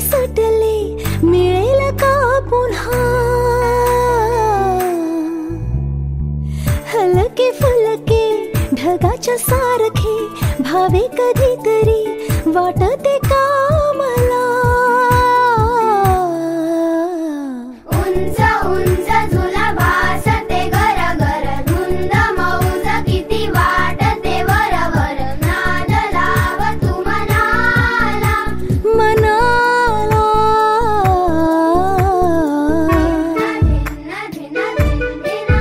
सुटले मिळेल का पुन्हा हलके फुलके ढगाच्या सारखे भावे कधीतरी वाटते का मला उंच उंच झुला भासते घर धुंद मौज किती वाटते वरवर नाद लाव तू मनाला मनाला धिन्ना धिन्ना धिन्ना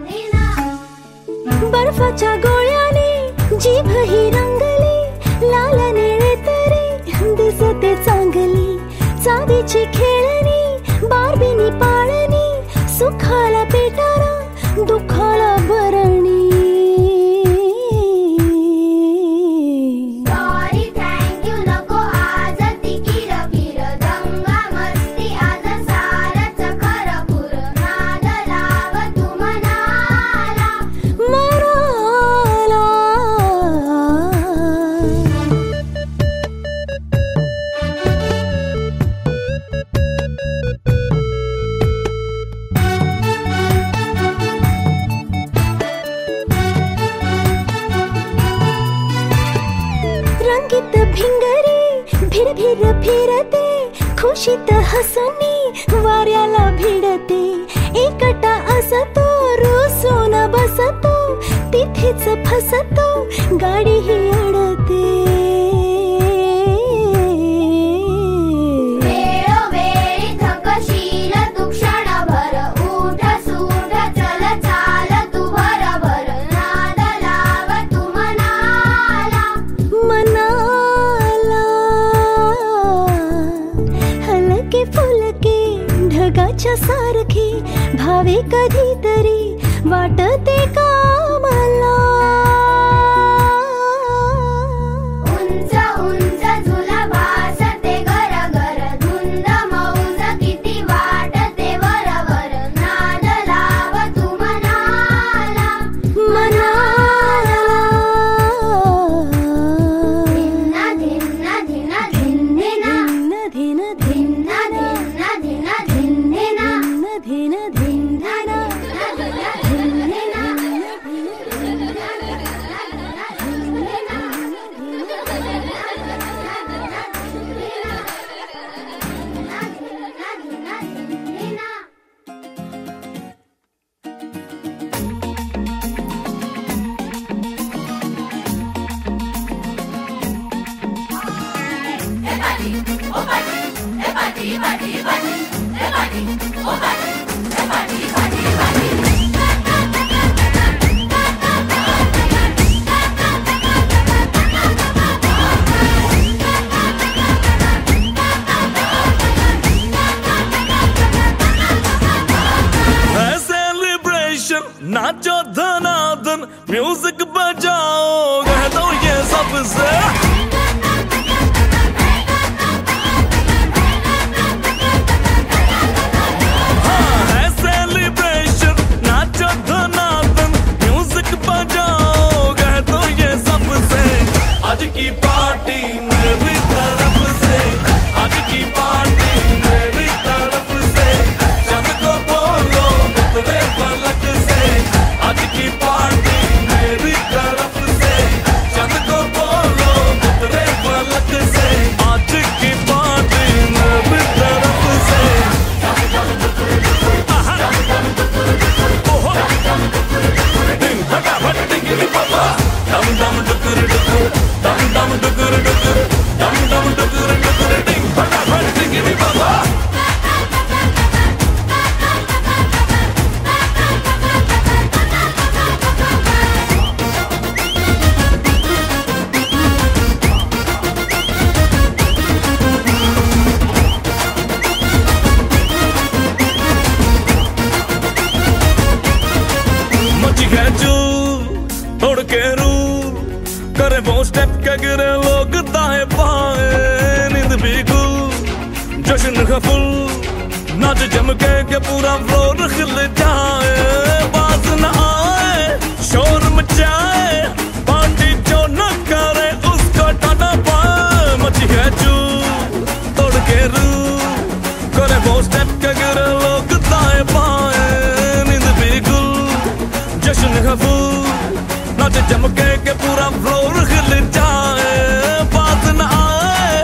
धिन्ना बर्फाच्या गोळ्याने जीभ ही रंगली लाल निळे तरी दिसते चांगली चावीची खेळणी बारबीनी पाळणी सुखाला पेटारा दुखाला बरणी सॉरी थँक्यू नको आज ती किरकिर दंगा मस्ती आज सारच खरं पुर नाद लाव तू मनाला मराला रंगीत भिंगरी भिर भिर फिरते खुशीत हसणी वाऱ्याला भिडते एकटा असतो रुसून बसतो तिथेच फसतो गाडी ही अडते वेळोवेळी थकशील तू क्षणभर उठ सूट चल चाल तू भरभर नाद लाव तू मनाला मनाला हलके फुलके ढगाच्या सारखे भावे कधीतरी वाटते का मला उंच उंच झुला भासते घर धुंद मौज किती वाटते वरवर नाद लाव तू मनाला मनाला धिन्ना धिन्ना धिन्ना धिन्ना धिन धिन धिन्ना धिन्ना धिन्ना धिन धिन नाचो धनाधन म्यूजिक बजाओ कह दो ये सबसे हाँ है सेलिब्रेशन नाचो धनाधन म्यूजिक बजाओ कह दो ये सबसे आज की पार्टी मेरी तरफ से आज की पार्टी मेरी तरफ से चंद को बोलो उतरे फलक से आज की पार्टी मेरी तरफ से चंद को बोलो उतरे फलक से आज की पार्टी मेरी तरफ से ओहो डिंग फटाफट डिंगी पापा दम दम डुकुर डुकुर दम दम डुकुर डुकुर दम दम डुकुर डुकुर डिंग फटाफट डिंगी पापा तोड़ के रूल करे वो स्टेप के गिरे लोग दाएं बाएं नींद भी गुल जश्न का फुल नाच जम के पूरा फ्लोर खिल जाए बाज न आए शोर मचाए पार्टी जो न करे उसको टाटा पाए जश्न है फुल नाच जमके के पूरा फ्लोर हिल जाए बात न आए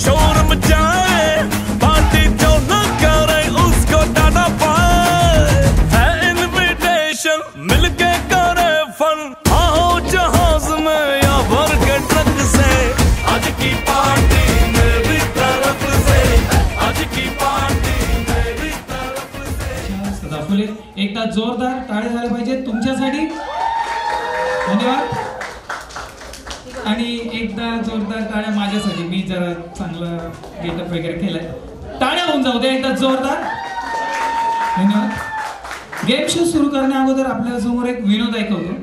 शोर मचाए पार्टी जो न करे उसको डाटा पाए है इनविटेशन मिलके करे फन आओ जहाज में या भर के ट्रक से आज की पार्टी मेरी तरफ से आज की पार्टी मेरी तरफ से दाखवले एकदा जोरदार टाळ्या झाल्या पाहिजे तुमच्यासाठी धन्यवाद आणि एकदा जोरदार टाळ्या माझ्यासाठी मी जरा चांगला गेटअप वगैरे केलाय टाळ्या होऊन जाऊ द्या एकदा जोरदार धन्यवाद गेम शो सुरू करण्या अगोदर आपल्या समोर एक विनोद ऐकवतो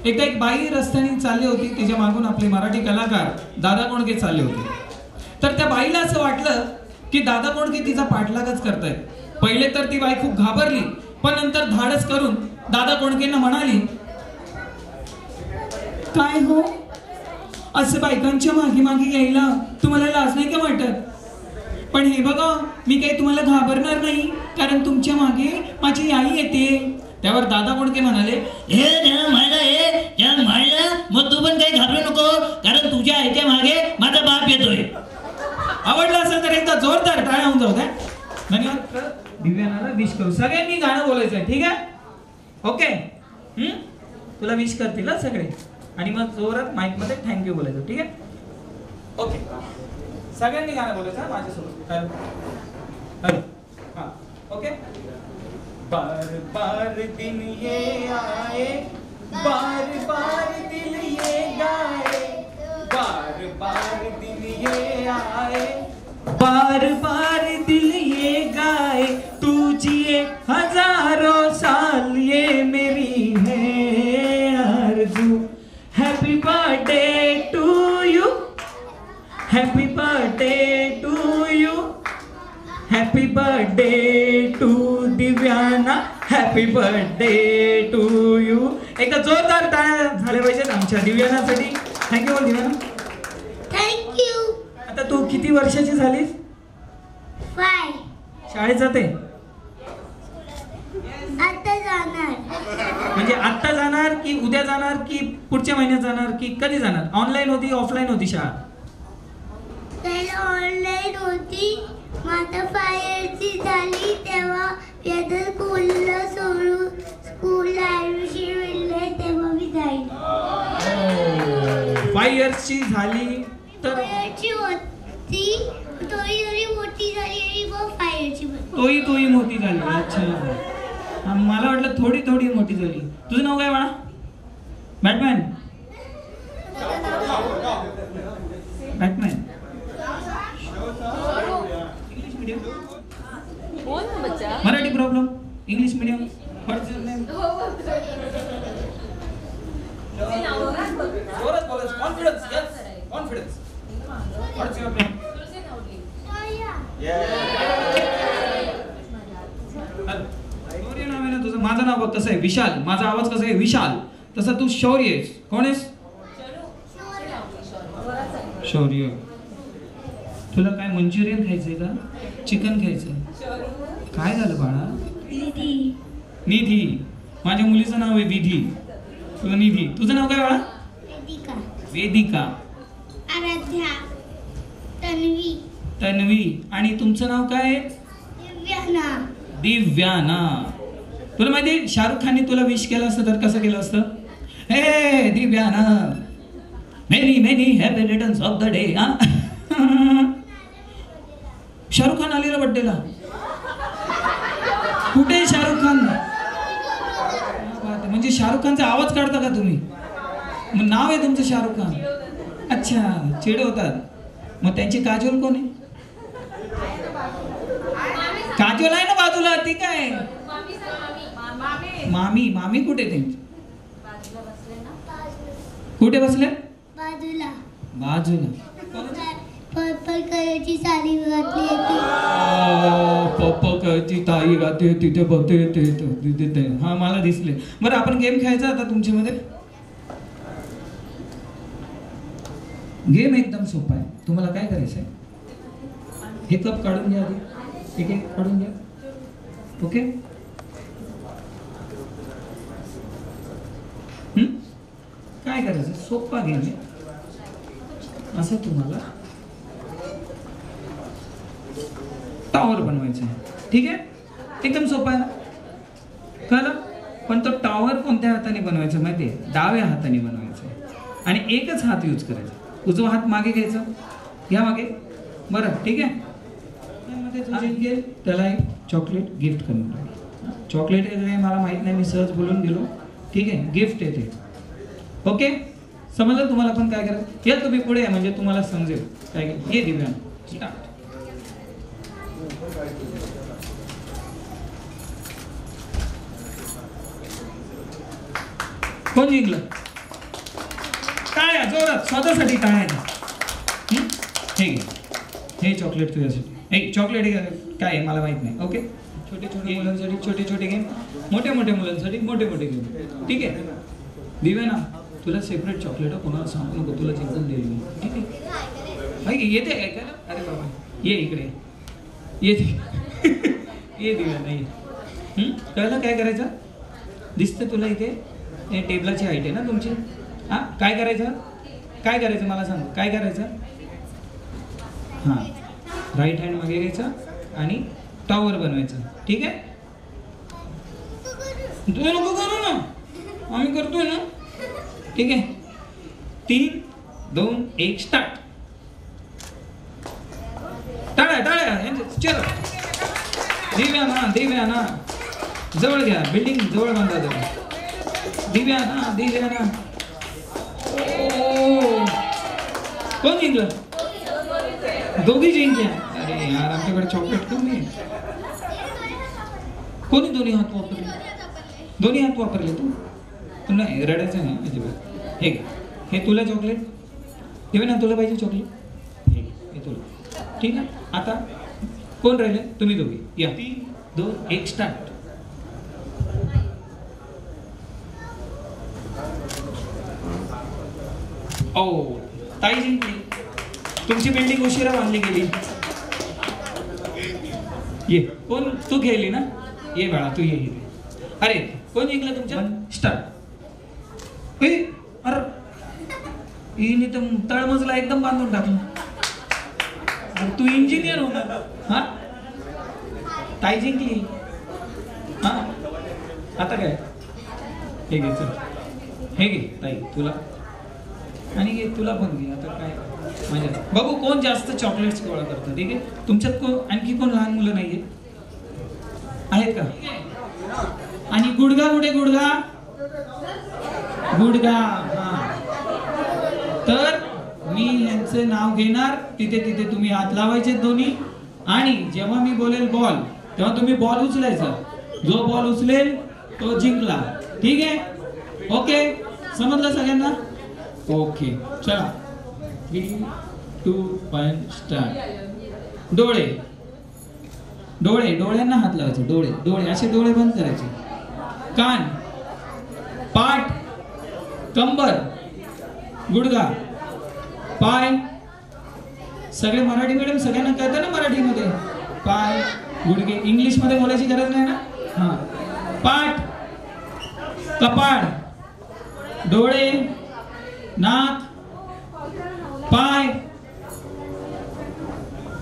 एकदा एक बाई रस्त्याने चालली होती तिच्या मागून आपले मराठी कलाकार दादा कोंडके चालले होते तर त्या बाईला असं वाटलं की दादा कोंडके तिचा पाठलागच करतायत पहिले तर ती बाई खूप घाबरली पण नंतर धाडस करून दादा कोंडकेंना म्हणाली काय हो असं बायकांच्या मागे मागे यायला तुम्हाला लाज नाही का वाटत पण हे बघा मी काही तुम्हाला घाबरणार नाही कारण तुमच्या मागे माझी आई येते त्यावर दादा कोंडके म्हणाले हे मग तू पण काही घाबरू नको कारण तुझ्या आईच्या मागे माझा बाप येतोय आवडलं असेल तर एकदा जोरदार टाळ्या होऊन जाऊ द्या धन्यवाद दिव्यानाला विश करू सगळ्यांनी गाणं बोलायचं ठीक आहे ओके तुला विश करतील सगळे आणि मग जोरात माईक मध्ये थँक्यू बोलायचं ठीक आहे ओके सगळ्यांनी गाणं बोलायचं माझ्यासोबत हॅलो हां ओके बार बार दिन ये आए बार बार दिल ये गाए बार बार दिन ये आए बार बार दिल ये गाए तू जिए हजारों साल ये मेरी है आरज़ू happy birthday to you happy birthday to you happy birthday to Divyana happy birthday to you एकदा जोरदार टाळ्या झाल्या पाहिजेत आमच्या दिव्यानासाठी थँक्यू बोल दिव्याना थँक्यू आता तू किती वर्षाची झालीस 5 शाळेत जाते आता जाणार म्हणजे आता जाणार की उद्या जाणार की पुढच्या महिन्यात जाणार की कधी जाणार ऑनलाईन होती ऑफलाईन होती शाळा त्याला ऑनलाईन होती माझा फायरची झाली तेव्हा याचं स्कूलला सोडून स्कूलला ऍडमिशन मिळले तेव्हा मी जाईल 5 इयर्सची झाली तर फायरची होती थोडी मोठी झाली आणि मग फायरची तोही मोठी झाली अच्छा मला वाटलं थोडी मोठी झाली तुझं नाव काय बाळा batman batman English medium Marathi problem English medium what's your name confidence yes confidence what's your name नाव आहे ना तुझं माझं नाव बघ कसं आहे विशाल माझा आवाज कसा आहे विशाल तसा तू शौर्य आहेस कोण आहेस शौर्य तुला काय मंचुरियन खायचंय का चिकन खायचं काय झालं बाळा निधी माझ्या मुलीचं नाव आहे विधी तुला निधी तुझं नाव काय बाळा वेदिका आराध्या तन्वी तन्वी आणि तुमचं नाव काय आहे दिव्याना तुला माहिती आहे शाहरुख खानने तुला विश केलं असतं तर कसं केलं असतं हे Divyana many many happy returns of the day Shahrukh Khan आलेला बड्डेला कुठे शाहरुख खान म्हणजे शाहरुख खानचा आवाज काढता का तुम्ही मग नाव आहे तुमचं शाहरुख खान अच्छा चिडवतात मग त्यांची काजोल कोण आहे काजोल आहे ना बाजूला ती काय मामी मामी कुठे त्यांची कुठे बसले बाजूला बाजूला पर्पल कलरची साडी घातली होती पप्पा ताई गाते तिथे बघते तिथे हा मला दिसले बरं आपण गेम खेळायचा आता तुमच्यामध्ये गेम एकदम सोपा आहे तुम्हाला काय करायचं आहे हे कप काढून घ्या आधी एक काढून घ्या ओके काय करायचं, सोपा गेम आहे. असं तुम्हाला टॉवर बनवायचं आहे. ठीक आहे, एकदम सोपा आहे ना, कळलं? पण तो टॉवर कोणत्या हाताने बनवायचा माहिती आहे? डाव्या हाताने बनवायचा आहे आणि एकच हात यूज करायचा. उजवा हात मागे घ्यायचा, घ्या मागे. बरं, ठीक आहे. मध्ये जो जिंकेल त्याला एक चॉकलेट गिफ्ट करून टाकेल. चॉकलेट आहे काय मला माहित नाही, मी सहज बोलून गेलो. ठीक आहे, गिफ्ट येते. ओके, समजलं तुम्हाला? पण काय करायचं, या तुम्ही पुढे म्हणजे तुम्हाला समजेल काय. ये दिव्या, स्टार्ट. कोण जिंकलं? टाळ्या जोरात, स्वतःसाठी टाळ्या. हे घे, हे चॉकलेट तुझ्यासाठी. एक चॉकलेट काय आहे मला माहित नाही. ओके, छोटे छोटे मुलांसाठी छोटे छोटे गेम, मोठ्या मोठ्या मुलांसाठी मोठे मोठे गेम. ठीक आहे दिव्या ना, तुला सेपरेट चॉकलेट कोणाला सांगू नको, तुला जिंकून देईल मी. ठीक आहे, भाई येते काय का? अरे बाबा ये इकडे, येते ये दिव्या नाही. कळलं काय करायचं? दिसतं तुला इथे हे टेबलाची हाईट आहे ना तुमची. हां, काय करायचं, काय करायचं मला सांग, काय करायचं? हां, राईट हँड मागे घ्यायचं आणि टॉवर बनवायचं. ठीक आहे, तू नको करू ना, आम्ही करतोय ना. ठीक आहे, 3, 2, 1 स्टार्ट. टाळ्या टाळ्या, चलो. दिव्या ना, दिव्या ना, जवळ घ्या, बिल्डिंग जवळ बांधा जवळ. दिव्या ना, दिव्या ना. कोण जिंकलं? दोघी जिंकल्या. अरे यार, आमच्याकडे चॉकलेट कमी आहे. कोणी दोन्ही हात वापरले? दोन्ही हात वापरले तू? नाही, रडायचं नाही अजिबात. हे हे तुला चॉकलेट, हे ना तुला पाहिजे चॉकलेट, हे तुला. ठीक आहे, आता कोण राहिले? तुम्ही दोघी या. 3, 2, 1 स्टार्ट. ओ, ताई जिंकली. तुमची बिल्डिंग उशिरा बांधली गेली. ये, कोण? तू खेळली ना, ये बाळा तू ये इथे. अरे कोण जिंकलं तुमच्या? स्टार्ट. अरे हिने तर तळमजला एकदम बांधून टाकलं. तू इंजिनियर होणार. हा, ताई जिंकली. हा, आता काय? हे घे, चल हे घे ताई तुला, आणि घे तुला पण घे. आता काय मजा बघू कोण जास्त चॉकलेट्स गोळा करतं. ठीक आहे, तुमच्यात आणखी कोण लहान मुलं नाहीये? आहेत का? आणि गुडगा कुठे? गुडगा, गुडगा. हा, तर मी यांचं नाव घेणार, तिथे तिथे तुम्ही हात लावायचे दोन्ही, आणि जेव्हा मी बोलेल बॉल तेव्हा तुम्ही बॉल उचलायचा. जो बॉल उचलेल तो जिंकला. ठीक आहे, ओके, समजलं सगळ्यांना? ओके, चला. 3, 2, 1 स्टार्ट. डोळे, डोळे, डोळ्यांना हात लावायचे. डोळे, डोळे असे डोळे बंद करायचे. कान, पाठ, कंबर, गुडघा, पाय. सगळे मराठी मीडियम, सगळ्यांना कळतं ना मराठीमध्ये. पाय, गुडघे, इंग्लिश मध्ये बोलायची गरज नाही ना. हा, पाठ, कपाळ, डोळे, नाक, पाय,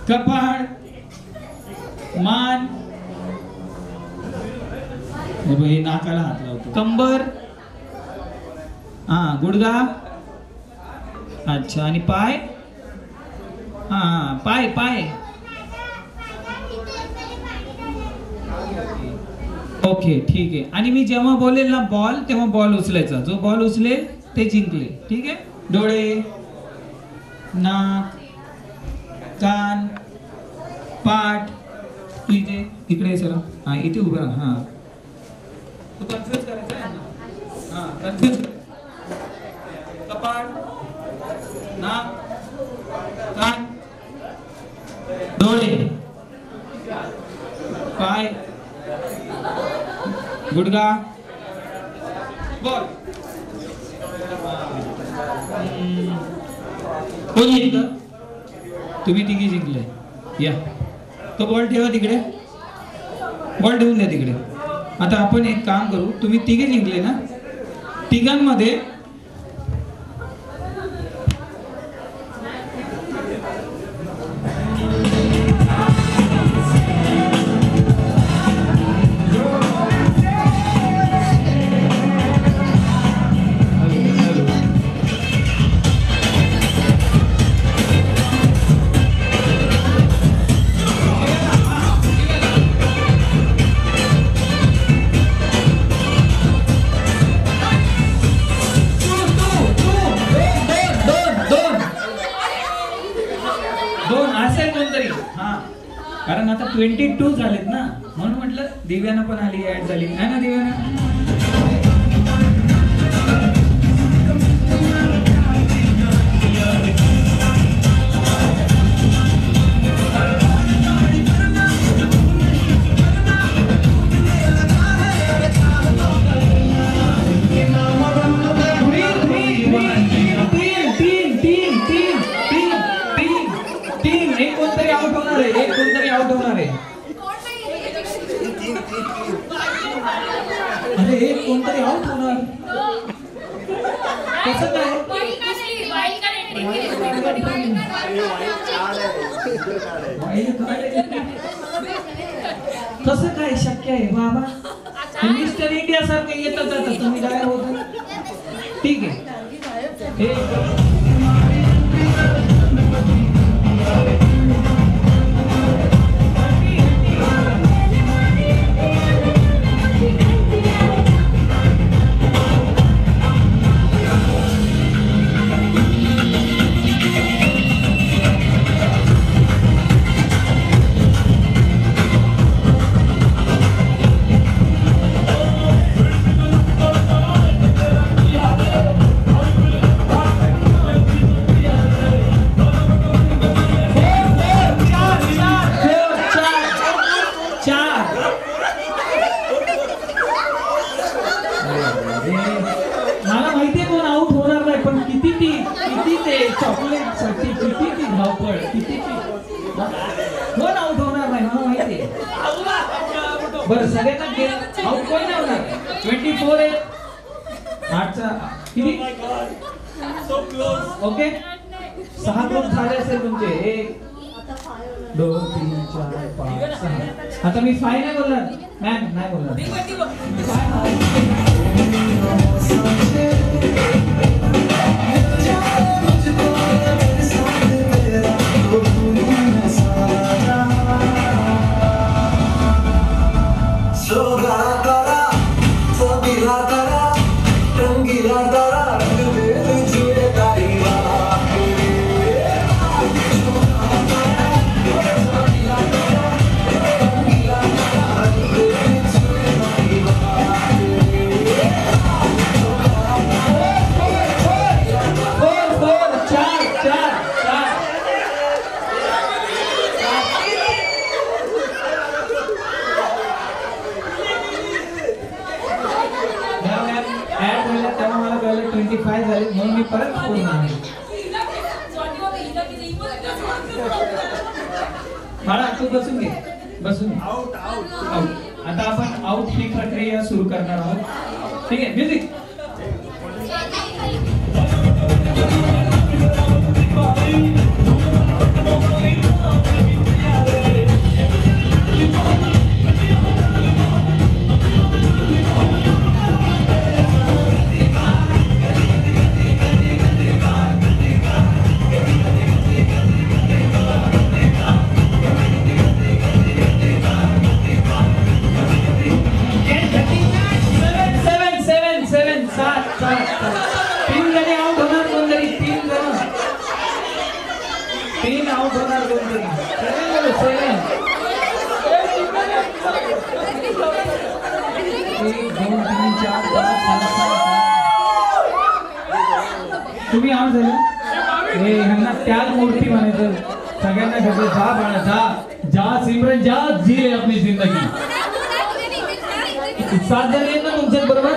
कपाळ, मान. हे नाकाला हात लावतो. कंबर, हा, गुडघा, अच्छा, आणि पाय. हा, पाय पाय. ओके, ठीक आहे. आणि मी जेव्हा बोलेल ना बॉल, तेव्हा बॉल उचलायचा. जो बॉल उचलेल ते जिंकले. ठीक आहे, डोळे, नाक, कान, पाठ. तू इथे इकडे सर, हा इथे उभं राहा. हा, तू कन्फ्युज करायचं आहे ना. हा, कन्फ्युज. कपाळ, नाक, कान, डोळे, पाय, गुडघा, बॉल. कोण जिंकलं? तुम्ही तिघी जिंकले. या, तो बॉल ठेवा तिकडे, बॉल ठेवून द्या तिकडे. आता आपण एक काम करू, तुम्ही तिघे जिंकले ना, तिघांमध्ये कारण आता 22 झालेत ना, म्हणून म्हटलं दिव्यानं पण आली, ऍड झाली आहे ना दिव्यानं. एक कोणतरी आउट होणार आहे, एक कोणतरी आउट होणार आहे. अरे एक कोणतरी आउट होणार, कसं काय? कसं काय शक्य आहे बाबा? मिस्टर इंडिया सारखं येतं जातं, तुम्ही गायब होता. ठीक आहे. मला माहितीये कोण आउट होणार नाही, पण किती ते चॉकलेट साठी किती ती धावपळ, किती कोण आउट होणार नाही मला माहितीये. बरं सगळ्यांना आउट कोण नाही होणार. 24 आहे आठचा किती. ओके 6 ग्रुप झाले असेल तुमचे. 1 2 3 4 5 6. आता मी 5 नाही बोलणार मॅम, नाही बोलणार. झाले म्हणून मी परत फोन नाही. मला तू बसून घे, बसून. आता आपण आउट ही प्रक्रिया सुरू करणार आहोत. ठीक आहे म्युझिक. तीन आउट होणार कोणतरी. 1 2 3 4 5 6 तुम्ही आउट झाले. हे ह्यांना त्याग मूर्ती म्हणायचं. सगळ्यांना घडलं जा बाळा जा जा सिमरन जा, जी ले अपनी जिंदगी. 7 जण आहेत ना तुमच्याच बरोबर.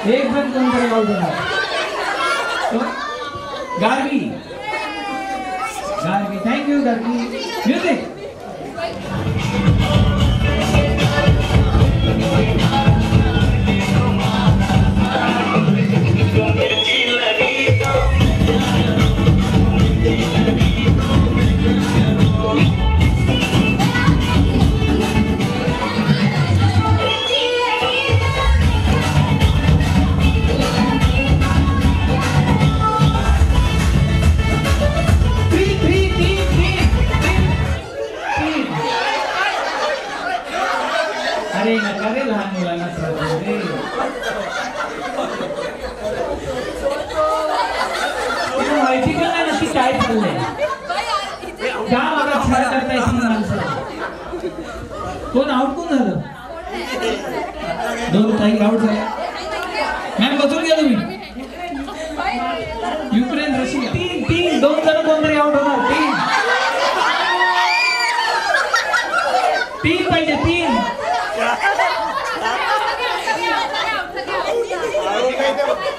एक जण कोणतरी आउट होणार. गार्गी गार्गी, थँक्यू गार्गी. म्युझिक. कळती पण नाही नक्की काय चाललंय. का मला छान करता येत नाही माणसं. कोण आउट कोण झालं. दोन ताई आउट झाल्या. मॅम बसून घ्या तुम्ही. युक्रेन रशिया तीन दोन जण कोणतरी आउट होणार. तीन पाहिजे. तीन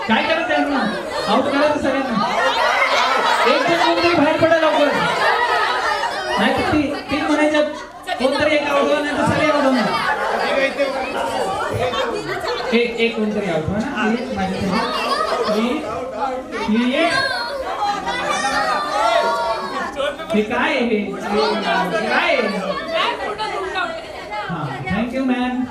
काय करायचं त्यांना आउट करायचं सगळ्यांना. एक जण कोणतरी बाहेर पडा लवकर. नाही तर तीन म्हणायच्यात कोणतरी एक आउट होणार नाही तर सगळे आउट होणार. एक कोणतरी आउट हो ना. हे काय आहे. काय थँक्यू मॅम.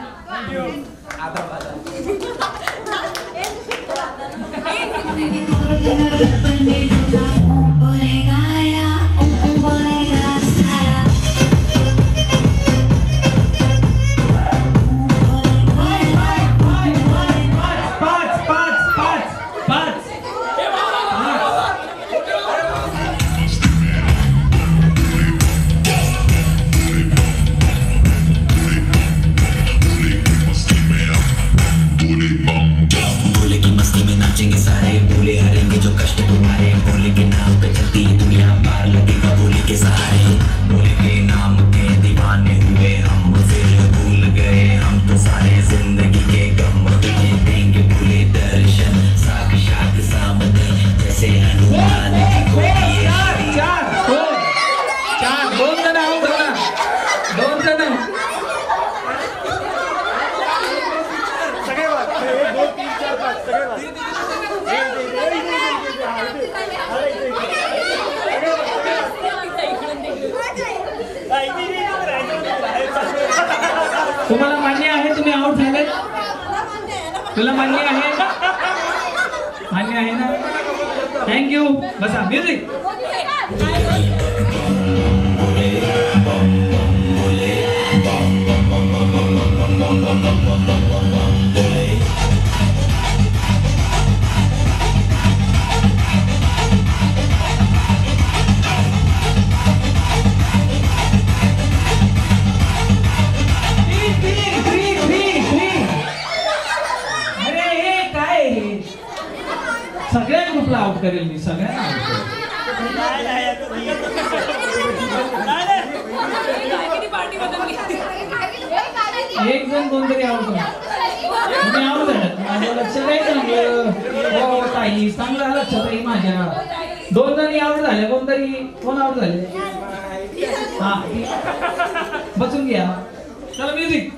तुम्हाला मान्य आहे तुम्ही आउट झाले. तुला मान्य आहे. मान्य आहे ना. थँक्यू. बसा. म्युझिक. सगळ्या ग्रुपला आउट करेल मी. सगळ्यांना एक जण कोणतरी आउट होणार. तुम्ही आउट झालात. माझ्या लक्षात आहे चांगलं. हो ताई चांगलं लक्षात आहे माझ्या. दोन जणी आउट झाले. कोण आउट झाले. हा बसून घ्या. चला म्युझिक.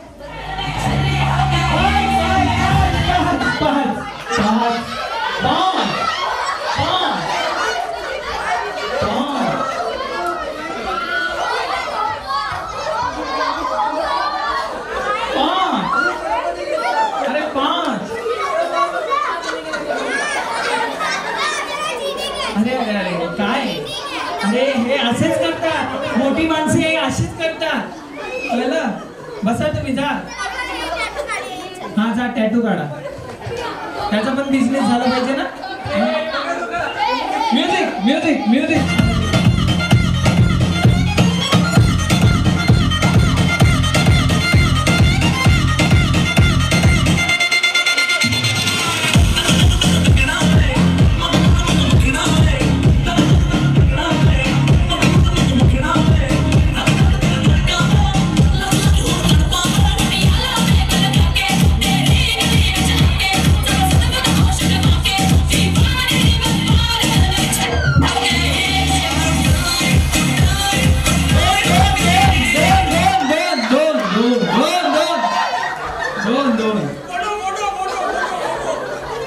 काय अरे हे असेच करतात. मोठी माणसे अशीच करतात. कळलं. बसा तुम्ही. जा. हा जा टॅटू काढा. त्याचा पण बिझनेस झाला पाहिजे ना. Music music music.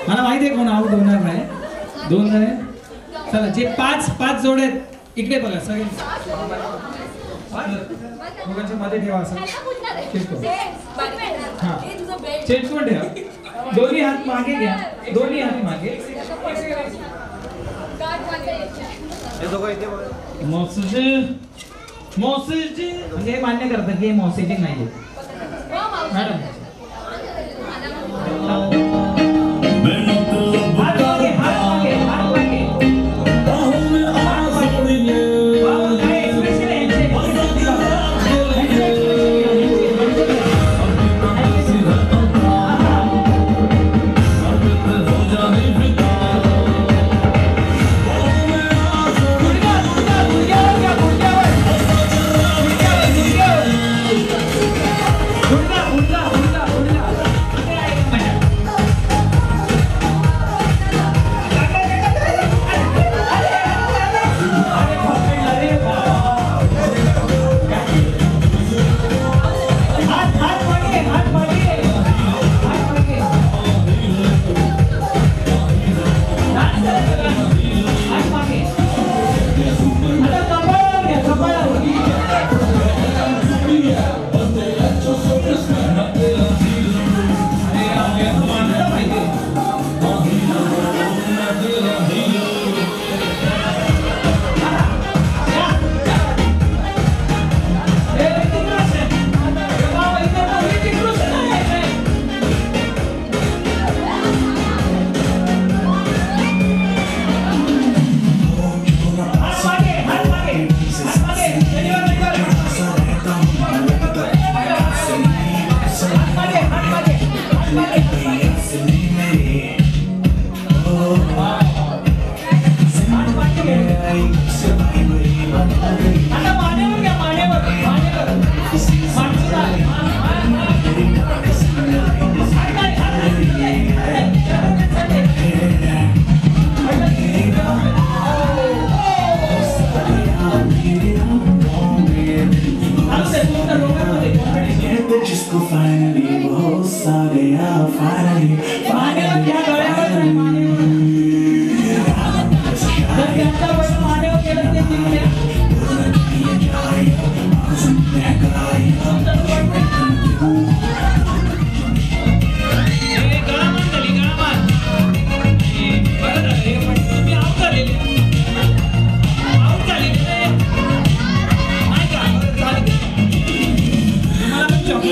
मला माहिती आहे कोण आउट होणार नाही. दोन जण. चला जे पाच जोड आहेत इकडे बघा. सगळे दोघांच्या मध्ये ठेवा. असं हा चेंजून ठेवा. दोन्ही हात मागे घ्या. दोन्ही हात मागे. मॉसेजिंग म्हणजे हे मान्य करतात की हे मॉसेजिंग नाहीये. मॅडम हात मागे हात मागे हात मागे.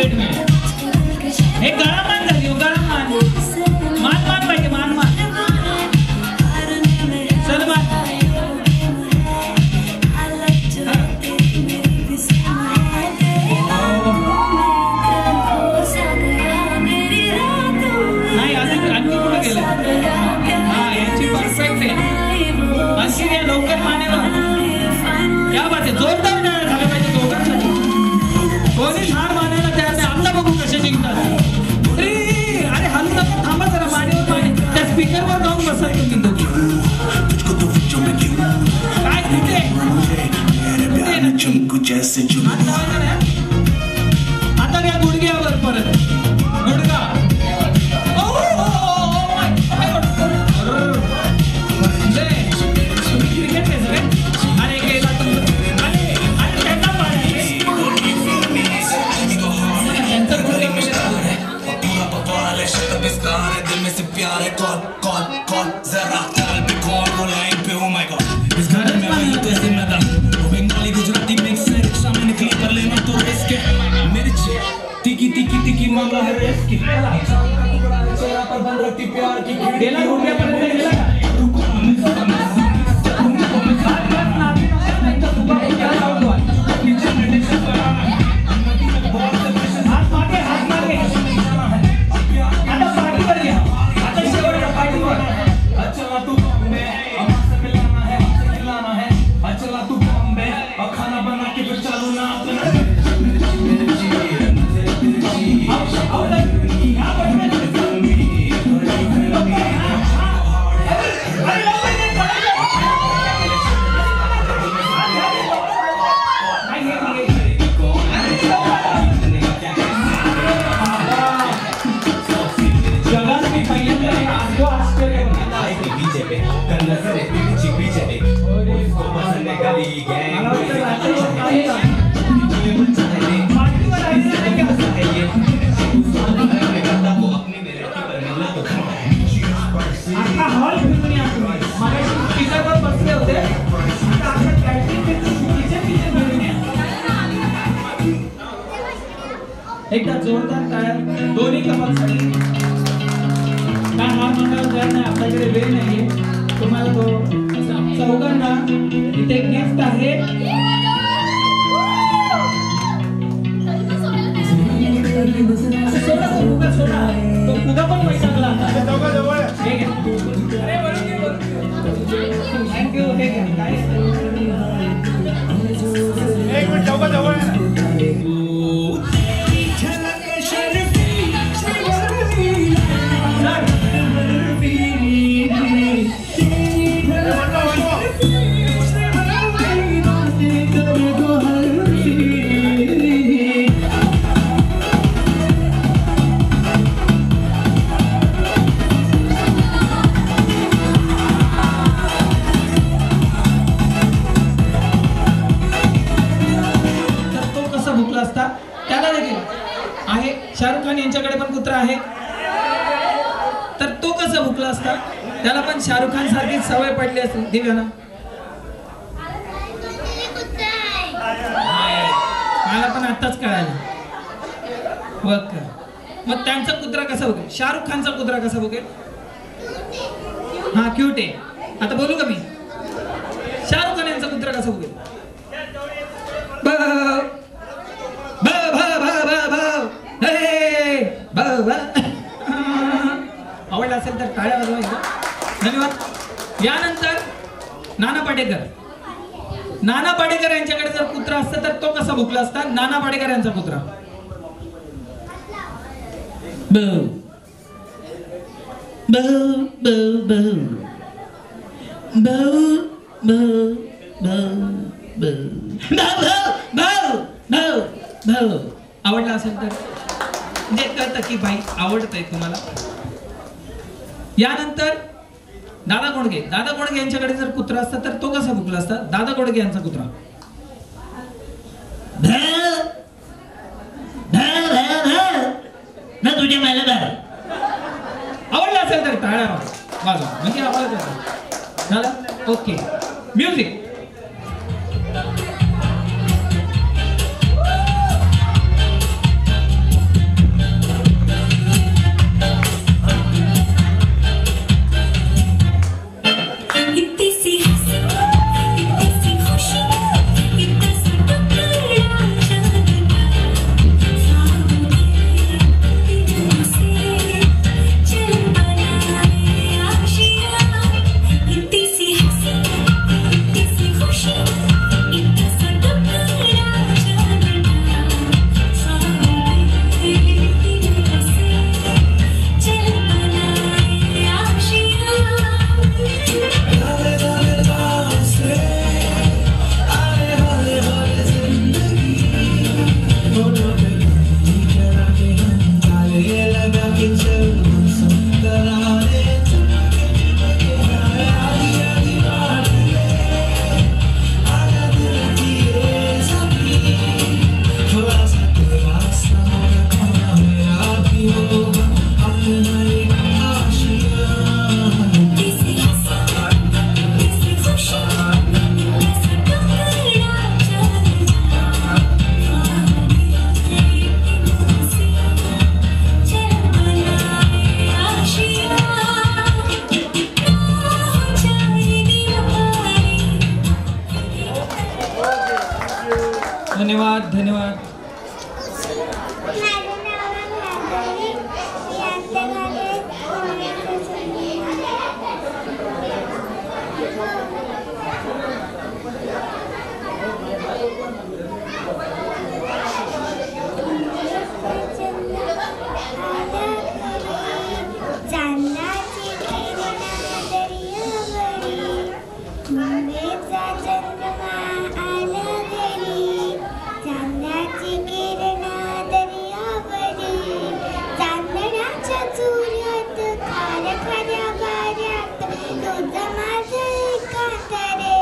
भेट मिळेल. हे गळामान झाली, गळामान मान पाहिजे, मान सलमान. नाही आणखी कुठं गेलं. हा यांची परफेक्ट आहे. आणखी या लवकर मानेला या बात आहे. जोरदार झालं पाहिजे दोघांसाठी. कोणी हार मानायला तयार नाही. आता बघू कसे जिंकतात. अरे हलू नका, थांबा जरा. मानेवर माने त्या स्पीकरवर जाऊन बसा तुम्ही दोघी. काय कुठे आता घ्या गुडघ्यावर परत गुडघा. क्रिकेट आहे सगळे. अरे गेला त्यांना दिल में से प्यार है कौन कौन कौन जरा ताल पे कौन वो line pay oh my God इस घर में मैं तो ऐसे मैं था वो बंगाली गुजराती मिक्स है रिक्शा में निकली पर लेना तो रिस्क है मिर्ची तिकी तिकी तिकी मामला है रेस की चेहरा पर बन रखती प्यार की गेला गुडघ्यापर्यंत गेला. हात मागे हात मागे. आता पाठीवर घ्या. आता शेवटच्या पाठीवर. अच्छा तू बॉम्बे हमसे मिलाना है हमसे खिलाना है. अच्छा तू बॉम्बे और खाना बना के फिर चालू ना अपना एकदा जोरदार टाळ्या दोन्ही कपासाठी. काय हार मागायला तयार नाही, आपल्याकडे वेळ नाहीये. तुम्हाला चौघांना इथे गिफ्ट आहे. सोडा तो फुगा पण पैसा थँक्यू. हे घ्या काय एक मिनिट चौका जवळ त्याला देखील आहे. शाहरुख खान यांच्याकडे पण कुत्रा आहे. तर तो कसा भुकला असता, त्याला पण शाहरुख खान सारखी सवय पडली असते. दिव्याना मला पण आताच कळालं. मग त्यांचा कुत्रा कसा भुकेल, शाहरुख खानचा कुत्रा कसा भुकेल. हा क्यूट आहे. आता बोलू का मी, शाहरुख खान यांचा कुत्रा कसा भुकेल. आवडला असेल तर टाळ्या वाजवायच्या. धन्यवाद. यानंतर नाना पाटेकर. नाना पाटेकर यांच्याकडे जर कुत्रा असता तर तो कसा भुकला असता. नाना पाटेकर यांचा कुत्रा. आवडला असेल तर म्हणजे कळतं की बाई आवडतंय तुम्हाला. यानंतर दादा कोडगे. दादा कोडगे यांच्याकडे जर कुत्रा असता तर तो कसा भुकला असता. दादा कोडगे यांचा कुत्रा. तुझ्या मला आवडला असेल तर टाळ्या वाजवा म्हणजे आवाज झाला. Okay music. धन्यवाद धन्यवाद. माझं नाव भार्गवी. मी आता गाणे पुण्याचं संगीत. चांदण्याची किरण दर्यावरी, मुंबईचा चंद्रमा आला घरी. चांदण्याची किरण दर्यावरी, चांदण्याच्या चुऱ्यात खाऱ्या वाऱ्यात तुझं माझं एकांत रे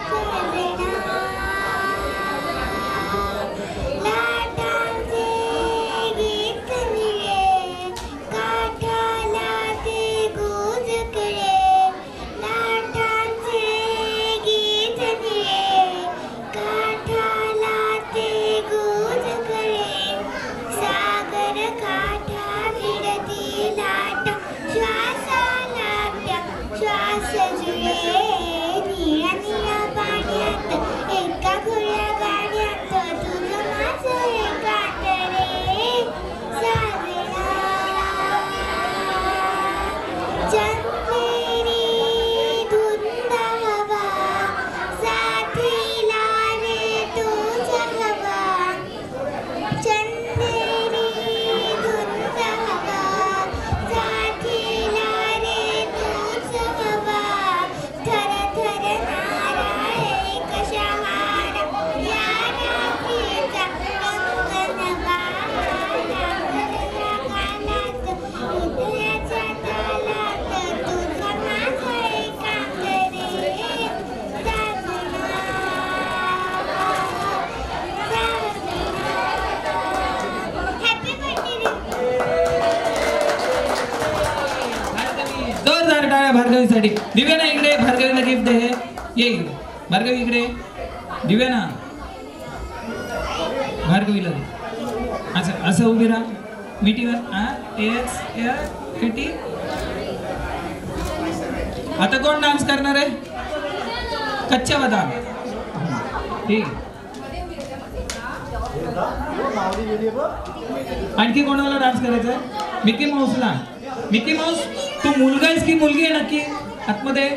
सजना. लाटांचे गीत निळे, काठाला ते गुजकळे. लाटांचे गीत निळे, काठाला ते गुजकळे. सागर काठा भिडती लाट, श्वासाला श्वास जुळे. निळ्या निळ्या पाण्यात एका खुल्या गाण्यात तुझं माझं एकांत रे साजना. चंदेरी धुंद हवा, साथीला रे तूच हवा. चंदेरी धुंद हवा, साथीला रे तूच हवा. थर थर नाराळे कशाहार, या रात्रीचा रंग नवा. कानात उदयाच्या तालात तुझं माझं एकांत रे साजना. Happy birthday. जोरदार टाळ्या भार्गवीसाठी. दिव्याना इकडे, भार्गवीला गिफ्ट दे. ये इकडे भार्गवी, इकडे दिव्याना भार्गवीला दे. असं असं उभी राहा मिठीवर. S kitty. आता कोण डान्स करणार आहे? कच्चा बदाम. ठीक. आणखी कोणाला डान्स करायचा आहे? मिकी माऊसला. मिकी माऊस, तू मुलगा आहेस की मुलगी आहे नक्की आतमध्ये?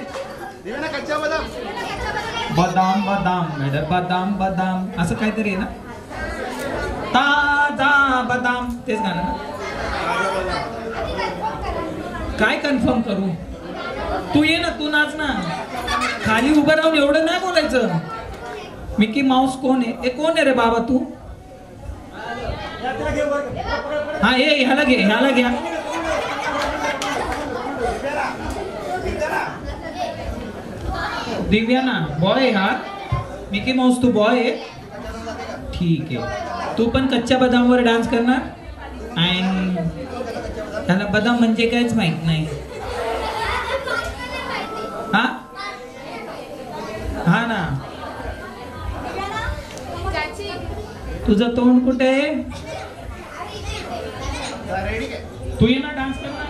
बदाम बदाम मॅडम, बदाम बदाम असं काहीतरी आहे ना. ताजा बदाम, तेच गाणं ना. काय कन्फर्म करू? तू ये ना, तू नाच ना. खाली उभं राहून एवढं नाही बोलायचं. मिकी माऊस कोण आहे? ए कोण आहे रे बाबा तू? हा ये, ह्याला घे, ह्याला घ्या. दिव्याना बॉय हा. मिकी माऊस तू बॉय आहे? ठीक आहे. तू पण कच्च्या बदामवर डान्स करणार? आणि त्याला बदाम म्हणजे काहीच माहित नाही. हा हा ना. तुझं तोंड कुठे आहे? तू ये ना डान्स करणार.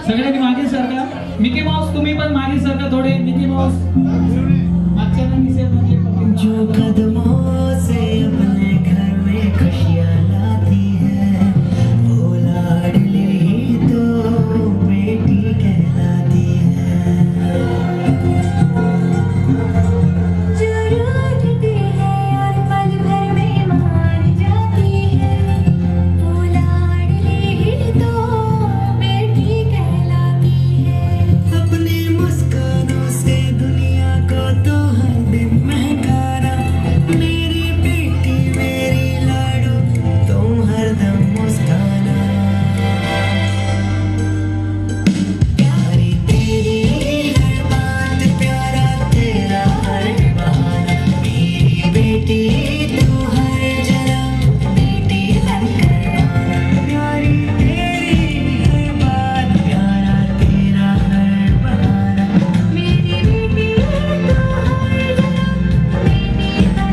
सगळ्यांनी मागे सरका. मिकी माऊस तुम्ही पण मागे सरका थोडे. मिकी माऊस मागच्या ना दिसेल म्हणजे जो कदमों से अपने घर में खुशियाँ लाती है वो लाडली ही तो बेटी कहलाती है. जो रूठती है और पल भर में मान जाती है वो लाडली ही तो बेटी कहलाती है. अपनी मुस्कानों से दुनिया को तो हर दिन महकाना. मेरी बेटी मेरी लाडो तुम हरदम मुस्काना. प्यारी तेरी हर बात प्यारा तेरा हर बहाना. मेरी बेटी तू हर जन्म बेटी बनकर आना. प्यारी तेरी हर बात प्यारा तेरा हर बहाना. मेरी बेटी तो हर जन्म बेटी बन.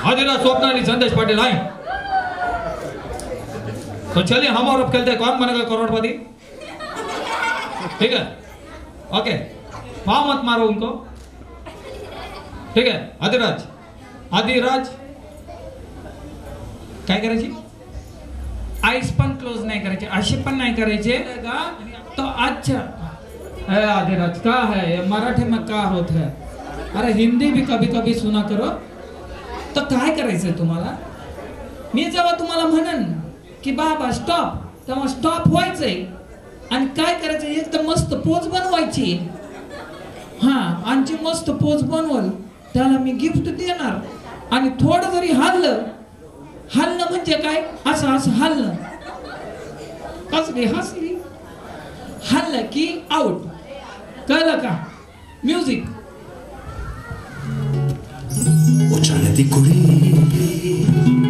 हाजिरा स्वप्नाली संदेश पाटिल आए. तो चलिए हम और अब खेलते हैं कौन बनेगा करोड़पति. ठीक है ओके. पाँव मत मारो उनको. ठीक है आदिराज आदिराज काय करायची. आईज पण क्लोज नाही करायचे असे पण नाही करायचे का. तो अच्छा है आदिराज का है ये मराठी में का होत है. अरे हिंदी भी कभी कभी सुना करो. तो काय करायचंय तुम्हाला. मी जेव्हा तुम्हाला म्हणन की बाबा स्टॉप तेव्हा स्टॉप व्हायचंय आणि काय करायचं एकदम मस्त पोज बनवायची. हा आणि मस्त पोज बनवल त्याला मी गिफ्ट देणार आणि थोडं जरी हल्लं म्हणजे काय असं असं हल्लं कसली हसली हल्लं की आउट. कळलं का. म्युझिक. उछालती कुड़ी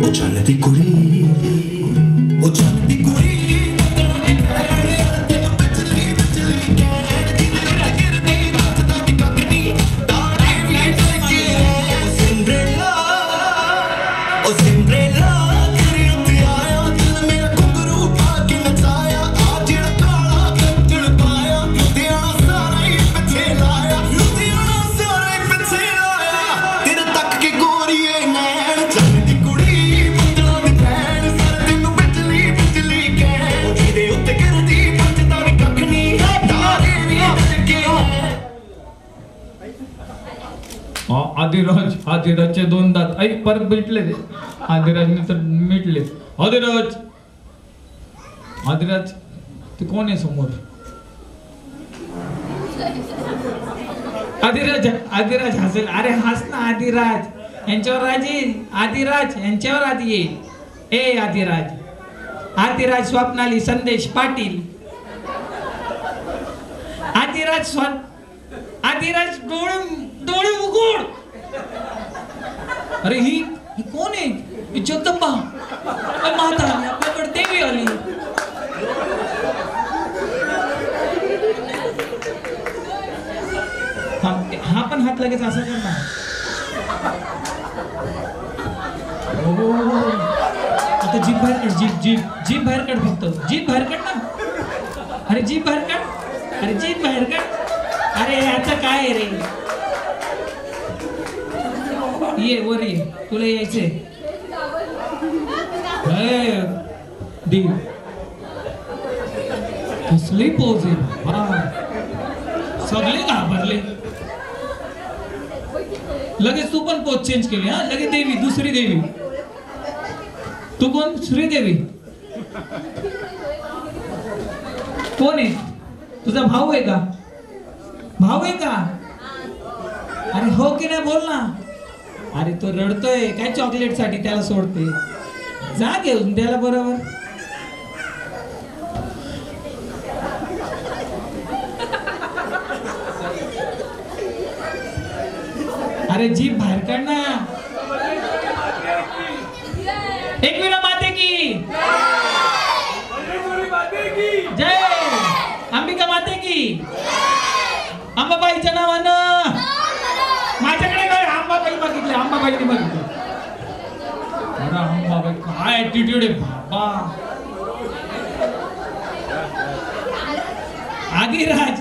उछालती कुड़ी उछालती कुड़ी आदिराजचे 2 दात ऐक परत भेटले ते आदिराजने तर मिटले. आदिराज ते कोण आहे समोर? आदिराज हसेल. अरे हस ना आदिराज, यांच्यावर राज येईल. आदिराज यांच्यावर आधी येईल. ए आदिराज स्वप्नाली संदेश पाटील. आदिराज डोळे उघड. अरे ही कोण आहे? ही जगदंबा माता आली आपल्याकडे, देवी आली. हा पण हात लगेच असं करणार. आता जीभ बाहेर काढ. जीभ बाहेर काढ. फक्त जीभ बाहेर काढ ना. अरे जीभ बाहेर काढ. अरे जीभ बाहेर काढ. अरे आता काय आहे रे? ये वर ये, तुला यायचंय. देव कसली पोज आहे. सगळे घाबरले. लगेच तू पण पोज चेंज केली. हा लगेच देवी, दुसरी देवी. तू कोण? श्रीदेवी. कोण आहे? तुझा भाऊ आहे का? भाऊ आहे का? अरे हो की नाही बोल ना. अरे तो रडतोय काय चॉकलेट साठी, त्याला सोडते. जा घेऊन त्याला बरोबर. अरे जीभ बाहेर काढ ना. एकविरा माते की जय. अंबिका माते की. अंबाबाईच्या नावानं. माझ्याकडे काय अंबाबाई बघितले. अंबाबाईने बघितले. अरे अंबाबाई काय ऍटिट्यूड आहे बाबा. आदिराज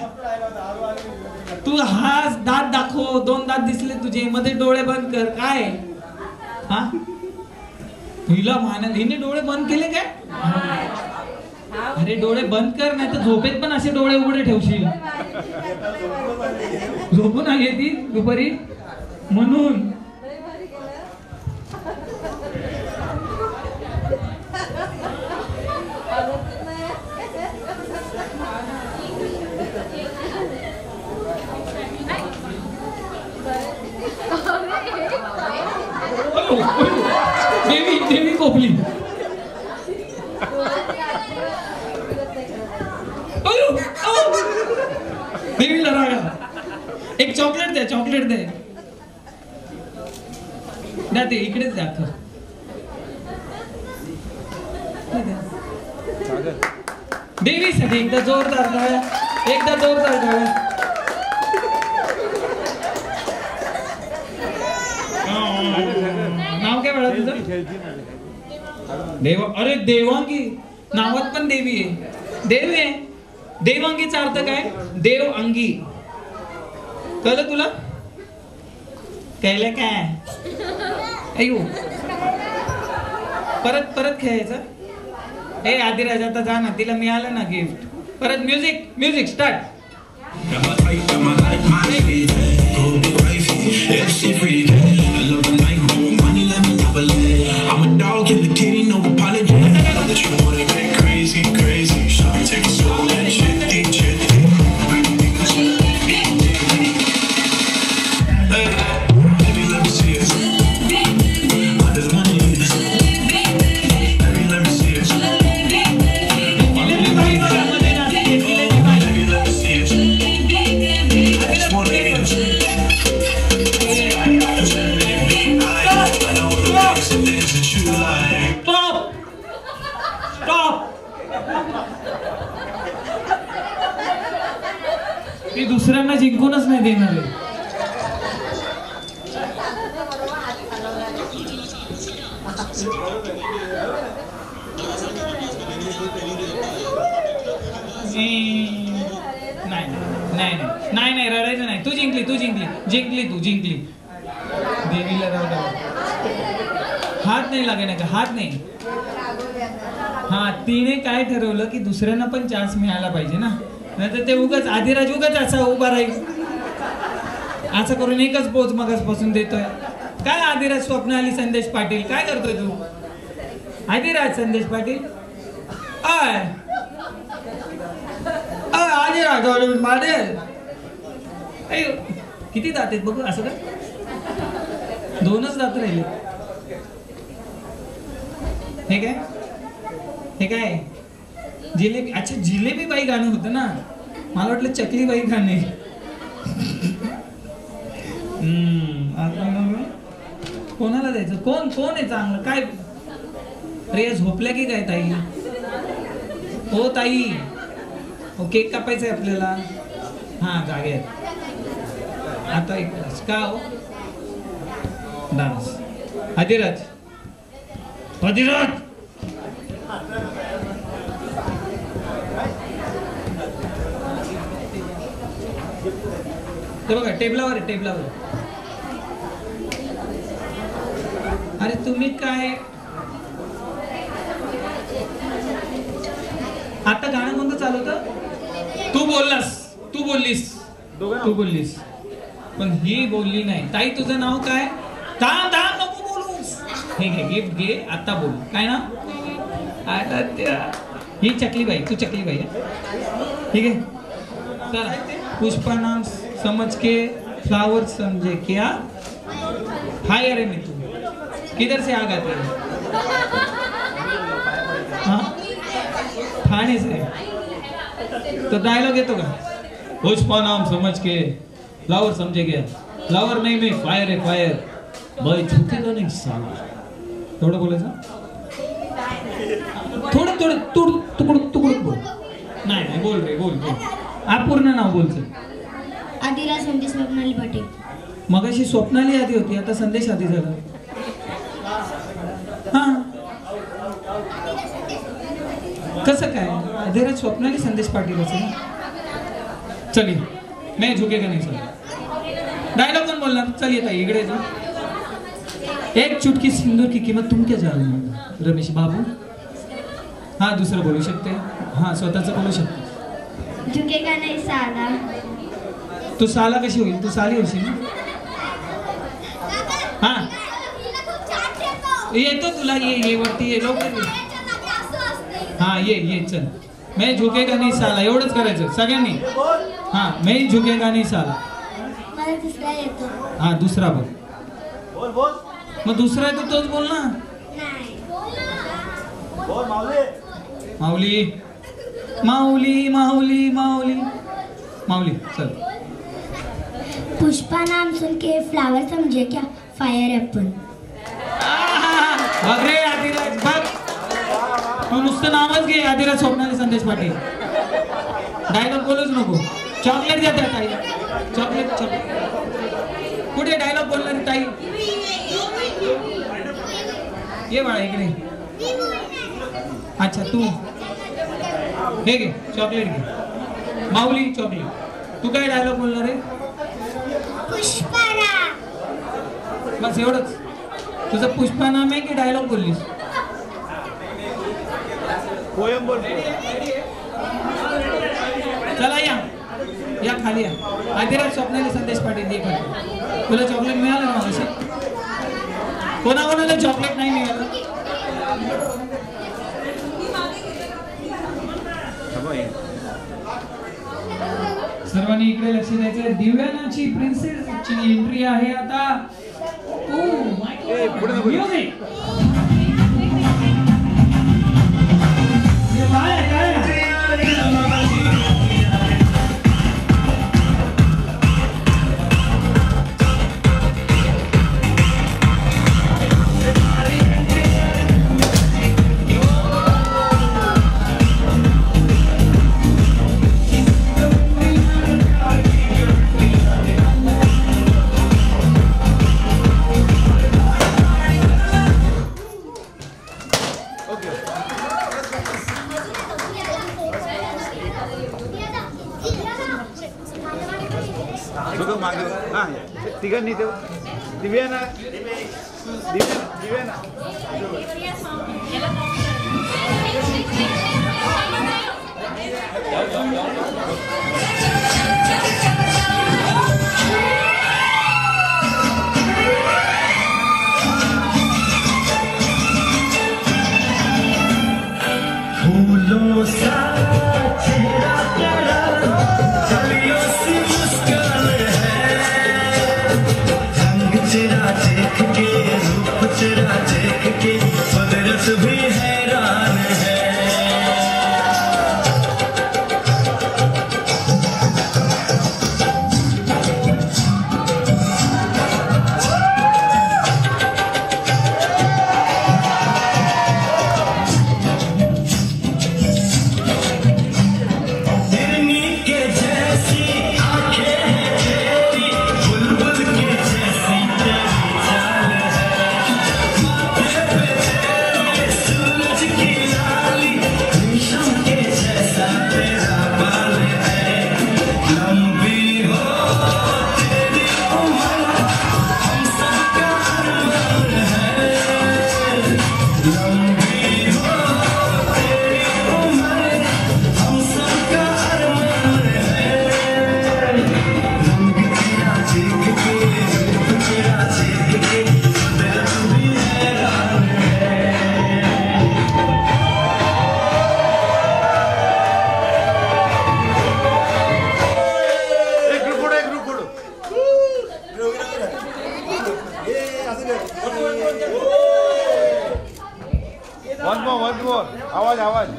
तू हाच दात दाखव. 2 दात दिसले तुझे. मध्ये डोळे बंद कर. काय हा हिला म्हणाल हिने डोळे बंद केले काय? अरे डोळे बंद कर, नाही तर झोपेत पण असे डोळे उघडे ठेवशील. झोपून आली ती दुपारी म्हणून. देवी कोपली. देवीला रागा. एक चॉकलेट दे. द्या ते इकडेच द्या. देवीसाठी एकदा जोरदार टाळ्या. नाव काय म्हणा तुझं? अरे देवांगी. नावात पण देवी आहे. देव आहे. देवांगीचा अर्थ काय? देव अंगी. कळलं तुला? कळलं काय? अयो परत खेळायचं. ए आदिराज आता जा ना. तिला मिळालं ना गिफ्ट. परत music start. I'm a dog in the kitty, no apology. I know that you wanna get crazy. Shawty take a slow and chitty. Hey, baby, let me see it. What does money mean? Baby, let me see it. Baby, let me see it. I just wanna eat it. ती दुसऱ्यांना जिंकूनच नाही देणार. नाही रडायचं नाही. तू जिंकली. देवीला रडा. हात नाही लागायला का? हात नाही. हा तिने काय ठरवलं की दुसऱ्यांना पण चान्स मिळाला पाहिजे ना. नाहीतर ते उगाच आदिराज उगाच असा उभा राहील. असं करून एकच पोच मगासपासून देतोय. काय आदिराज स्वप्नाली संदेश पाटील काय करतोय तू? आदिराज संदेश पाटील आय आदिराज पाटील किती दात आहेत बघू. असं का 2च दात राहिले. हे काय हे काय जिलेबी. अच्छा जिलेबी बाई गाणं होतं ना. मला वाटलं चकली बाई गाणे. कोणाला द्यायचं? कोण कोण आहे चांगलं? काय अरे झोपल्या की काय ताई? हो ताई हो केक कापायचा आहे आपल्याला. हा जागे आहेत आता. एक का हो डान्स. अधिराज अधिराज ते बघा टेबलावर आहे टेबलावर. अरे तुम्ही काय आता गाणं कोणतं चालू होतं? तू बोललास तू बोललीस पण ही बोलली नाही. ताई तुझं नाव काय? थांब थांब नको बोलूस. हे घे गिफ्ट घे आता बोल. काय ना आता ही चकली बाई. तू चकली बाई आहे ठीक आहे. चला पुष्पा नाम समझ के फ्लावर समझे क्या. हाय अरे मैं तू किधर से आ गया तेरे? हाँ ठाणे से. तो डायलॉग येतो का? पुष्पा नाम समझ के फ्लावर समझे क्या. फ्लावर नहीं मैं फायर है फायर. भाई झुकेगा नहीं साला. थोडं बोलायचं. थोडं थोडं तुकडं बोल. नाही बोल रे बोल बोल. पूर्ण नाव बोलचं. आदिराज संदेश स्वप्नाली पाटील. मगाशी स्वप्नाली आधी होती आता संदेश आधी झाला. हा कसं काय? आदिराज स्वप्नाली संदेश पाटील असेल. चलिए मैं झुकेगा नहीं सर. डायलॉग कोण बोलणार? चल येता इकडे जा. एक चुटकी सिंदूर की कीमत तुम क्या जानो रमेश बाबू. हा दुसरं बोलू शकते. हा स्वतःचं बोलू शकते. झुकेगा नहीं साला. तू साला कशी होईल? तू साली होशील ना. हा येतो तुला. ये वरती ये लवकर ये. हा ये चल. मैं झुकेगा नहीं साला एवढंच करायचं सगळ्यांनी. हा मैं झुकेगा नहीं साला. मला दुसरा येतो. हा दुसरा बोल. मग दुसरा आहे तोच बोल ना. माऊली माऊली माऊली माऊली माऊली चल. पुष्पा नाम सुन के फ्लावर समझे क्या फायर एप्पल. बघ रे आदिराज बघ. तू नुसतं नावच घे आदिराज स्वप्नाली संदेश पाटील. डायलॉग बोलूच नको. चॉकलेट देतात ताई. चॉकलेट कुठे डायलॉग बोलणार ताई? ये बाळा इकडे. अच्छा तू हे घे चॉकलेट घे. माऊली चॉकलेट. तू काय डायलॉग बोलणार आहे? पुष्पा. बस एवढंच. तुझं पुष्पा नाम आहे की डायलॉग बोललीस? पोयम बोल. चला या खाली या. आदिराज स्वप्नाली संदेश पाटील ये खाली. तुला चॉकलेट मिळालं ना मागाशी? कोणाकोणाला चॉकलेट नाही मिळालं? सर्वांनी इकडे लक्ष द्यायचं. दिव्यानाची प्रिन्सेसची एंट्री आहे आता. म्युझिक तिघांनी ते दिव्याना दिव्याना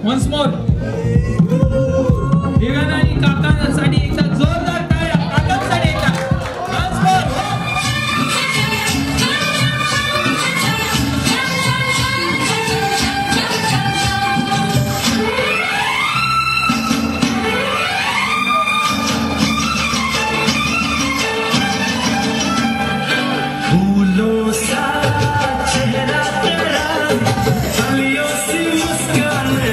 Once more. दिव्याना आणि काकांसाठी एकदा जोरदार टाळ्या. काकांसाठी एकदा. Once more. फूलों सा चेहरा तेरा कलियों सी मुस्कान है.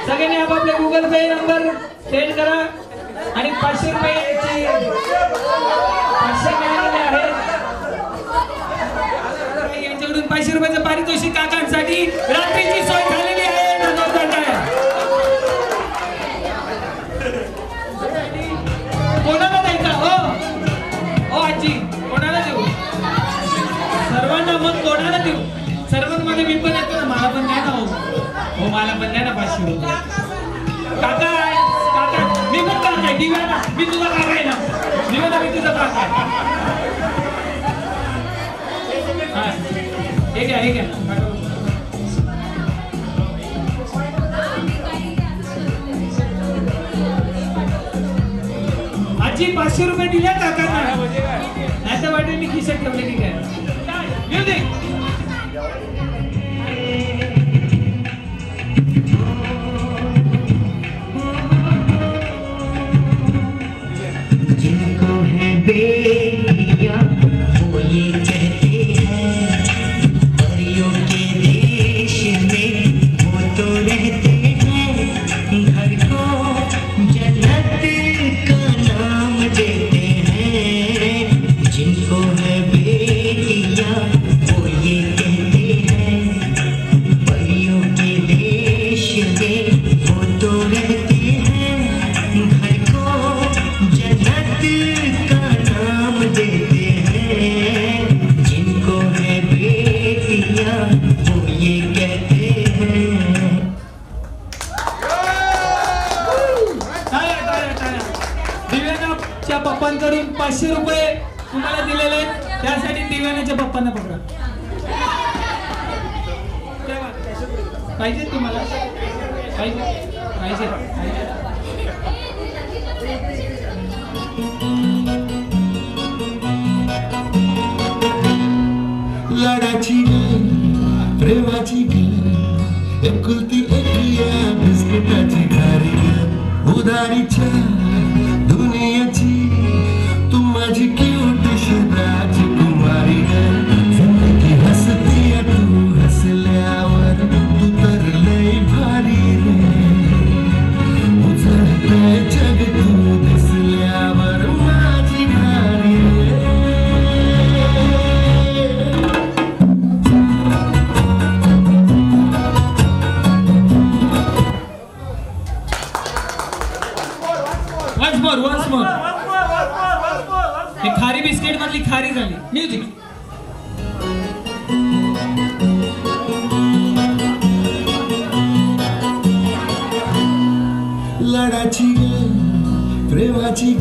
सगळ्यांनी आपापले गुगल पे नंबर सेंड करा आणि 500 रुपयाची 500 मिळालेले आहेत. यांच्याकडून 500 रुपयाचं पारितोषिक काकांसाठी रात्रीची सोय झालेली आहे. कोणाला द्यायचा? हो आजी, कोणाला देऊ? सर्वांना. मग कोणाला देऊ? सर्वांमध्ये मी पण येतो ना. मला पण द्या ना. हो मला पण द्या ना 500 रुपये. काका मी पण काका आहे. दिव्याना मी तुझा काका आहे ना. दिव्याना मी तुझा काका आहे. हे घ्या. आजी 500 रुपये दिले काकांना. नाही तर वाटेल मी खिशात ठेवले की काय. म्युझिक. जिनको है बेटियां वो ये कहते हैं परियों के देश में वो तो रहते हैं घर को जन्नत का नाम देते हैं. जिनको है बेटियां वो ये कहते हैं परियों के देश में वो तो रहते हैं घर को जन्नत का नाम देते हैं. तिच्या पप्पांकडून 500 रुपये तुम्हाला दिलेले आहेत. त्यासाठी दिव्यानाच्या पप्पांना पकडा. पाहिजे तुम्हाला पाहिजे लाडाची प्रेमाची एकुलती एक या बिस्किटाची खारी उधारीच्या दुनियाची तू माझी क्यूटशी राजकुमारी जिंदगी हसती तू हसल्यावर तू तर लय भारी रे उजळतंय जग तू दिसल्यावर माझी भारी once more. हे खारी बिस्किट मधली खारी झाली. म्युझिक. लाडाची प्रेमाची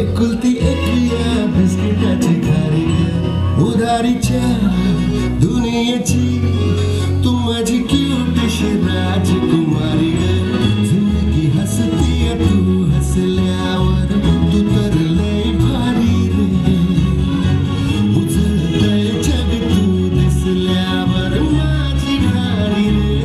एकुलती एक या बिस्किटाची खारी उधारीच्या दुनियेची तू माझी क्यूटशी राजकुमारी जिंदगी हसती तू हसल्यावर तू तर लय भारी रे उजळतंय जग तू दिसल्यावर माझी भारी रे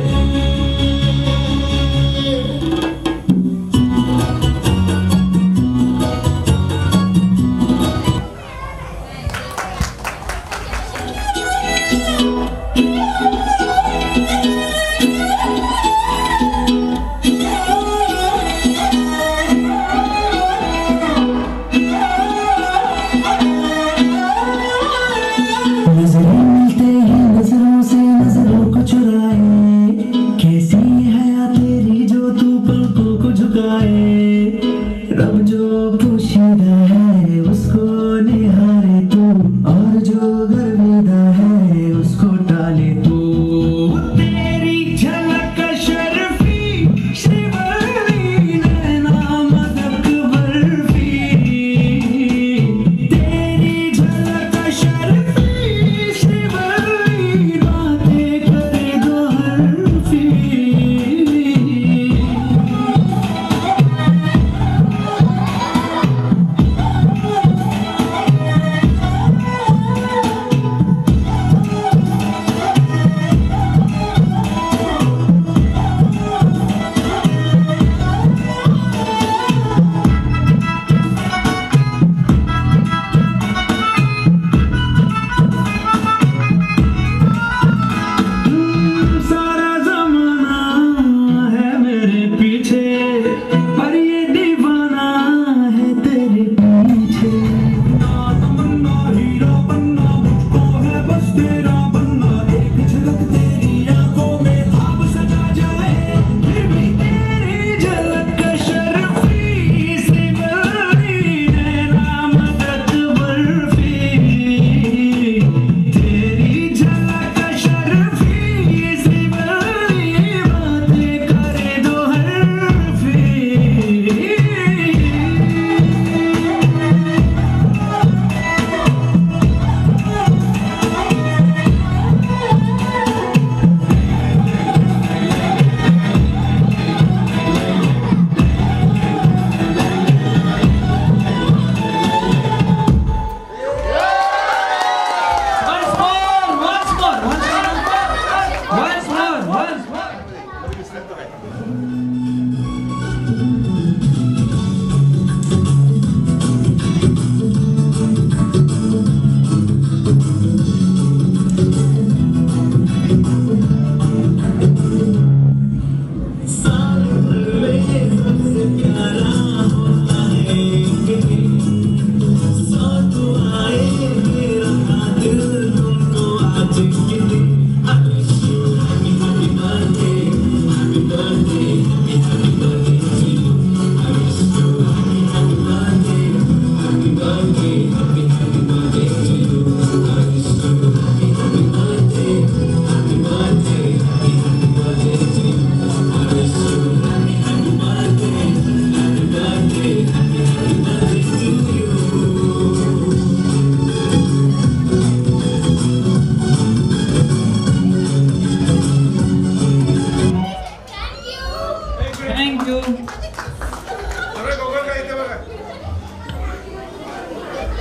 अरे गोगल का इथे बघा.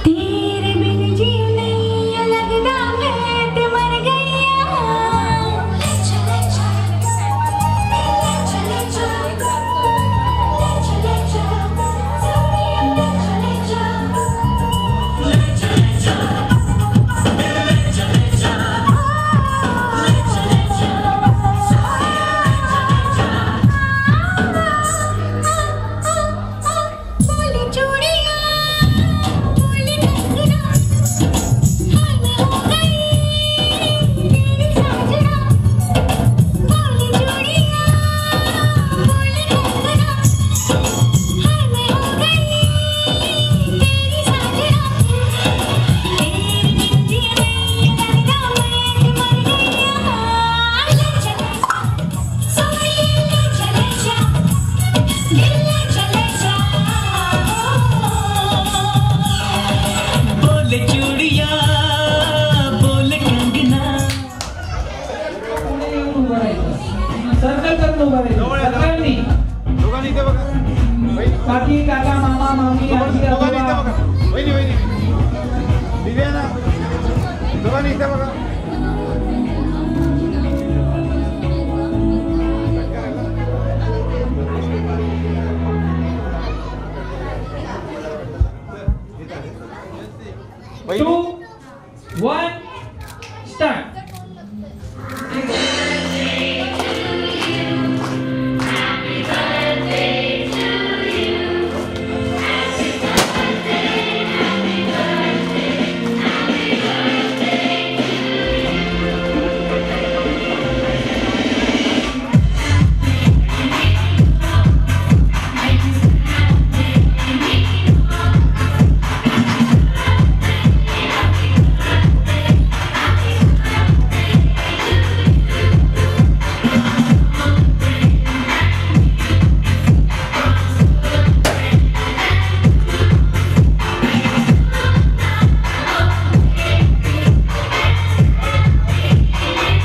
तेरे बिन जी नहीं लगता मैं ते मर गईया चले चले बोली चूड़िया बोली कंगना हाय मैं हो गई तेरी साजना बोली चूड़िया बोली कंगना हाय मैं हो गई तेरी साजना तेरे बिन जी नहीं लगता मैं ते मर गईया चले सोनिए चले जा दिल चले जा बोले चूड़िया बोले कंगना सर्कल करून उभा जवळ या, राहायचं सर्कलनी. दोघांनी इथे बघा. काकी काका मामा मामी आजी दोघांनी इथे आजोबा. बघा. वहिनी वहिनी. दिव्याना. दोघांनी इथे बघा. वहिनी. 2 1 स्टार्ट.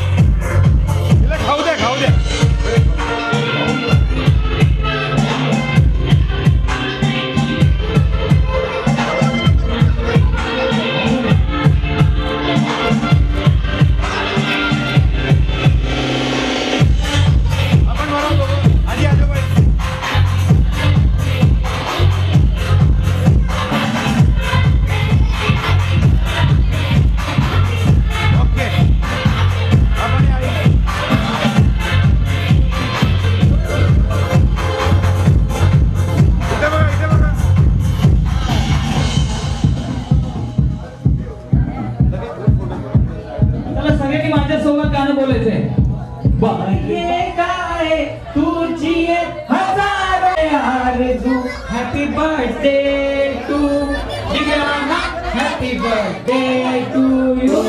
तिला खाऊ द्या खाऊ द्या. आपण बरोबर बघू. आजी आजोबा. ओके. आपण या. इथे बघा इथे बघा. चला सगळ्यांनी माझ्यासोबत गाणं बोलायचंय. बाये काय तुझी हजारो आरज़ू happy birthday to Divyanga happy birthday to you.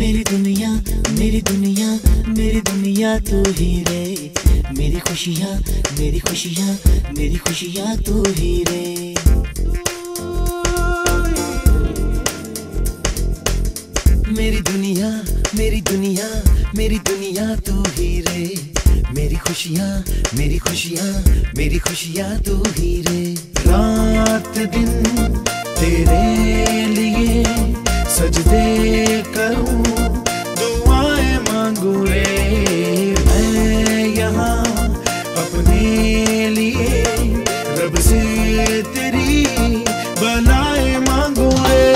मेरी दुनिया मेरी दुनिया मेरी दुनिया तू ही रे मेरी खुशियाँ मेरी खुशियाँ मेरी खुशियाँ तू ही रे मेरी दुनिया मेरी दुनिया मेरी दुनिया तू ही रे मेरी खुशियाँ मेरी खुशियाँ मेरी खुशियाँ तू ही रे रात दिन तेरे लिए सजदे करूं दुआएं मांगू रे मैं यहाँ अपने लिए रब से तेरी बनाए मांगू रे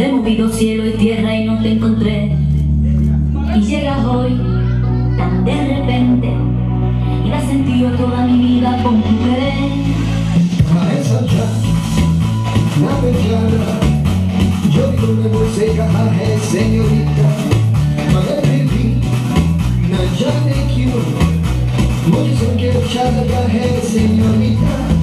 removido cielo y tierra y no te encontré. Y llegas hoy tan de repente y la he sentido toda mi vida con tu querer. A esa ya, nave clara, yo con você है señorita, मगर भी न जाने क्यों मुझे सुन के अच्छा लगा है señorita.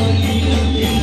Thank you.